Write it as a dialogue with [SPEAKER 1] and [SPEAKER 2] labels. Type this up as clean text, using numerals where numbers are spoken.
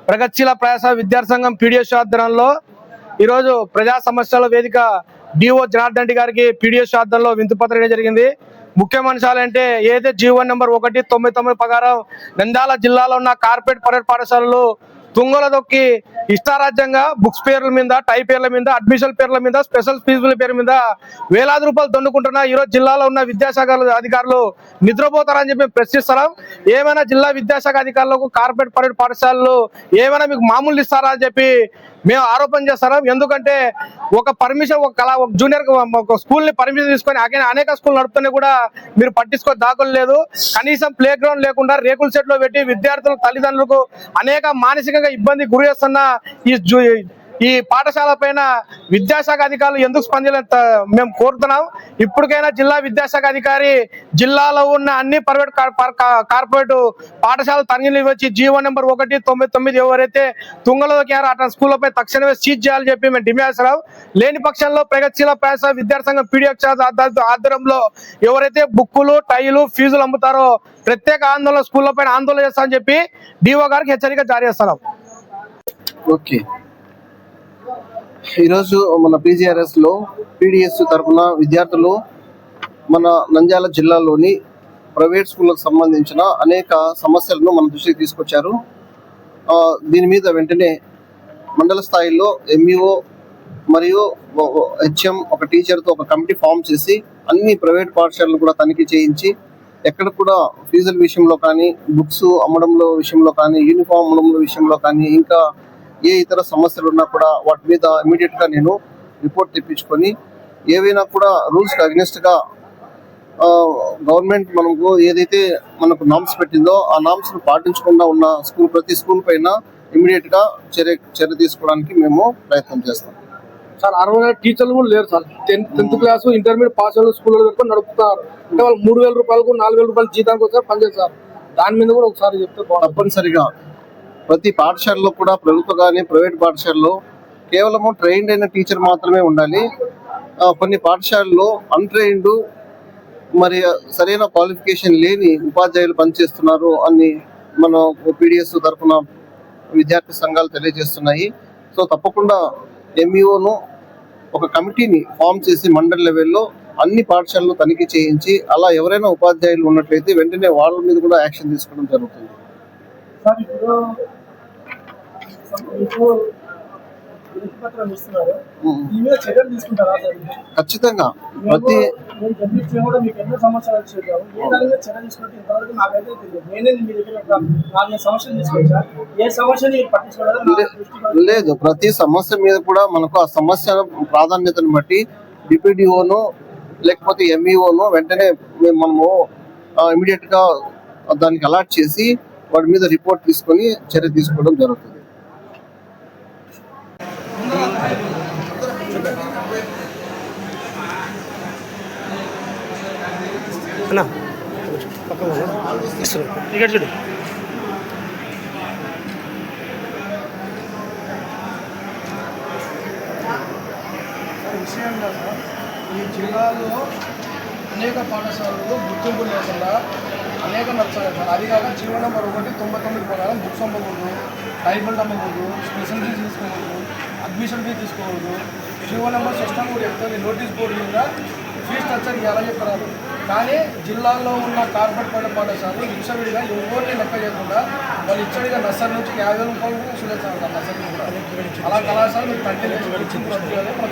[SPEAKER 1] ప్రగతిశీల ప్రయాస విద్యార్థి సంఘం పీడిఎస్ ఆధ్వర్యంలో ఈరోజు ప్రజా సమస్యల వేదిక డిఓ జనార్దన్ రెడ్డి గారికి పీడిఎస్ ఆధ్వర్యంలో వింతుపత్రం ఇవ్వడం జరిగింది. ముఖ్యమైన అంశాలు అంటే ఏదైతే జీవో నెంబర్ 199 ప్రకారం నంద్యాల జిల్లాలో ఉన్న కార్పొరేట్ ప్రైవేట్ పాఠశాలలు తుంగల దొక్కి ఇష్టారాజ్యంగా బుక్స్ పేర్ల మీద, టై పేర్ల మీద, అడ్మిషన్ పేర్ల మీద, స్పెషల్ ఫీజుల పేరు మీద వేలాది రూపాయలు దండుకుంటున్నా ఈరోజు జిల్లాలో ఉన్న విద్యాశాఖ అధికారులు నిద్రపోతారని చెప్పి ప్రశ్నిస్తున్నాం. ఏమైనా జిల్లా విద్యాశాఖ అధికారులకు కార్పొరేట్ ప్రైవేట్ పాఠశాలలు ఏమైనా మీకు మామూలు ఇస్తారా అని చెప్పి మేము ఆరోపణ చేస్తున్నాం. ఎందుకంటే ఒక పర్మిషన్ ఒక జూనియర్ స్కూల్ ని పర్మిషన్ తీసుకొని అనేక స్కూల్ నడుపుతూనే కూడా మీరు పట్టించుకో దాఖలు లేదు. కనీసం ప్లే గ్రౌండ్ లేకుండా రేకుల సెట్ లో పెట్టి విద్యార్థుల తల్లిదండ్రులకు అనేక మానసికంగా ఇబ్బంది గురి చేస్తున్న ఈ పాఠశాల పైన విద్యాశాఖ అధికారులు ఎందుకు స్పందించాలని మేము కోరుతున్నాం. ఇప్పటికైనా జిల్లా విద్యాశాఖ అధికారి జిల్లాలో ఉన్న అన్ని ప్రైవేట్ కార్పొరేట్ పాఠశాలలు తనిఖీలు వచ్చి జీవో నెంబర్ 199 ఎవరైతే తుంగలోకి అటు స్కూళ్లపై తక్షణమే సీజ్ చేయాలని చెప్పి మేము డిమాండ్ చేస్తున్నాం. లేని పక్షంలో ప్రగతిశీల ప్రయాస విద్యార్థి సంఘం పీడిఎస్ ఆధ్వర్యంలో ఎవరైతే బుక్కులు, టైలు, ఫీజులు అమ్ముతారో ప్రత్యేక ఆందోళన స్కూళ్ల పైన ఆందోళన చేస్తామని చెప్పి డిఓ గారికి హెచ్చరిక జారీ చేస్తున్నాం.
[SPEAKER 2] ఓకే, ఈరోజు మన పీజీఆర్ఎస్ లో పీడిఎస్ తరఫున విద్యార్థులు మన నంద్యాల జిల్లాలోని ప్రైవేట్ స్కూళ్ళకు సంబంధించిన అనేక సమస్యలను మన దృష్టికి తీసుకొచ్చారు. దీని మీద వెంటనే మండల స్థాయిలో ఎంఈఓ మరియు హెచ్ఎం ఒక టీచర్తో ఒక కమిటీ ఫామ్ చేసి అన్ని ప్రైవేట్ పాఠశాలలు కూడా తనిఖీ చేయించి ఎక్కడ కూడా ఫీజుల విషయంలో కానీ, బుక్స్ అమ్మడంలో విషయంలో కానీ, యూనిఫామ్ అమ్మడంలో విషయంలో కానీ, ఇంకా ఏ ఇతర సమస్యలు ఉన్నా కూడా వాటి మీద ఇమీడియట్ గా నేను రిపోర్ట్ తెప్పించుకొని ఏవైనా కూడా రూల్స్ కి అగెనిస్ట్ గా గవర్నమెంట్ ఏదైతే మనకు నామ్స్ పెట్టిందో ఆ నామ్స్ ను పాటించకుండా ఉన్న ప్రతి స్కూల్ పైన ఇమీడియట్ గా చర్య తీసుకోవడానికి మేము ప్రయత్నం చేస్తాం.
[SPEAKER 1] సార్ 60 టీచర్లు కూడా లేరు sir. 10th class intermediate pass అయిన స్కూల్లో పెట్టుకొని నడుపుతారు. అంటే వాళ్ళు 3000 రూపాయలకు 4000 రూపాయలు జీతానికి ఒకసారి పనిచేస్తారు. దాని మీద కూడా ఒకసారి చెప్తే
[SPEAKER 2] తప్పనిసరిగా ప్రతి పాఠశాలలో కూడా ప్రభుత్వ కానీ ప్రైవేట్ పాఠశాలలో కేవలం ట్రైన్డ్ అయిన టీచర్ మాత్రమే ఉండాలి. కొన్ని పాఠశాలలో అన్ట్రైన్డ్ మరి సరైన క్వాలిఫికేషన్ లేని ఉపాధ్యాయులు పనిచేస్తున్నారు అని మన పీడిఎస్ తరఫున విద్యార్థి సంఘాలు తెలియజేస్తున్నాయి. సో తప్పకుండా ఎంఈఓను ఒక కమిటీని ఫామ్ చేసి మండల్ లెవెల్లో అన్ని పాఠశాలలు తనిఖీ చేయించి అలా ఎవరైనా ఉపాధ్యాయులు ఉన్నట్లయితే వెంటనే వాళ్ళ మీద కూడా యాక్షన్ తీసుకోవడం జరుగుతుంది. ఖచ్చితంగా లేదు, ప్రతి సమస్య మీద కూడా మనకు ఆ సమస్య ప్రాధాన్యతను బట్టి డిపిడిఓను లేకపోతే ఎంఈఓను వెంటనే మనము ఇమీడియట్ గా దానికి అలాట్ చేసి వాటి మీద రిపోర్ట్ తీసుకొని చర్య తీసుకోవడం జరుగుతుంది.
[SPEAKER 1] ఈ జిల్లాలో అనేక పాఠశాలలు గుర్తింపు లేకుండా అనేక నచ్చాయి సార్. అది కాక జీవో నెంబర్ 199 ప్రకారం బుక్స్ అమ్మకూడదు, టైబుల్ అమ్మకూడదు, స్పెషల్ ఫీజు తీసుకోకూడదు, అడ్మిషన్ ఫీజు తీసుకోకూడదు. జీవో నెంబర్ సిస్టమ్ కూడా చెప్తుంది నోటీస్ బోర్డు మీద ఫీజు స్ట్రక్చర్ ఎలా చెప్తున్నారు. కానీ జిల్లాలో ఉన్న కార్పొరేట్ ప్రైవేట్ పాఠశాలలు విచ్చవిడిగా ఎవరిని లెక్క చేయకుండా వాళ్ళు ఇచ్చడిగా నర్సరీ నుంచి 50,000 రూపాయలు చూసేస్తారు నర్సరీ కూడా. అలా కళాశాల మీకు కంటిన్యూ మన